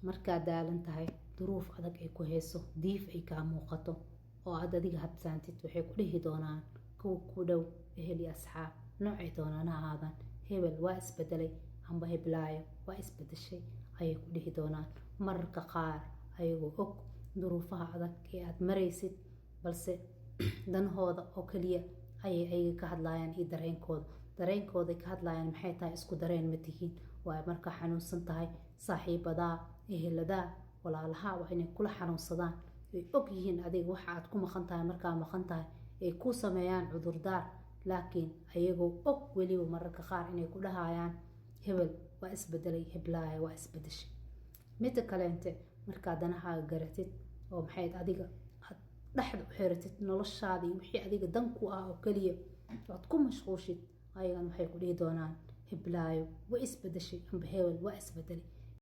markaa daalan tahay duruuf adag ay ku hayso diif ay kaa muuqato oo aad adiga habsaantid waxay ku dhihi doonaan kuwa ku dhow ehel iyo asxaab noocay doonaan ha ahaadaan hebel waa isbedelay amba heblaayo waa isbedeshay ayay ku dhihi doonaan mararka qaar ayagoo og duruufaha adag ee aad maraysid balse danahooda oo kaliya ayay ayaga ka hadlayaan iyo dareenkooday ka hadlayaan maxay tahay isku dareen ma tihiin waa markaa xanuunsan tahay saaxiibadaa eheladaa walaalaha waa inay kula xanuunsadaan ay og yihiin adiga waxa aad ku maqan tahay markaa maqan tahay ay ku sameeyaan cudurdaar laakiin ayagoo og weliba mararka qaar inay ku dhahayaan hebel waa isbedelay heblaaya waa isbedeshay midda kaleente markaa danahaaga garatid oo maxayd adiga aad dhexda u xiratid noloshaadii wixii adiga dan ku ah oo kaliya aad ku mashquushid ayagan waxay ku dhihi doonaan heblaayo waa isbedeshay amba hebel waa isbedelay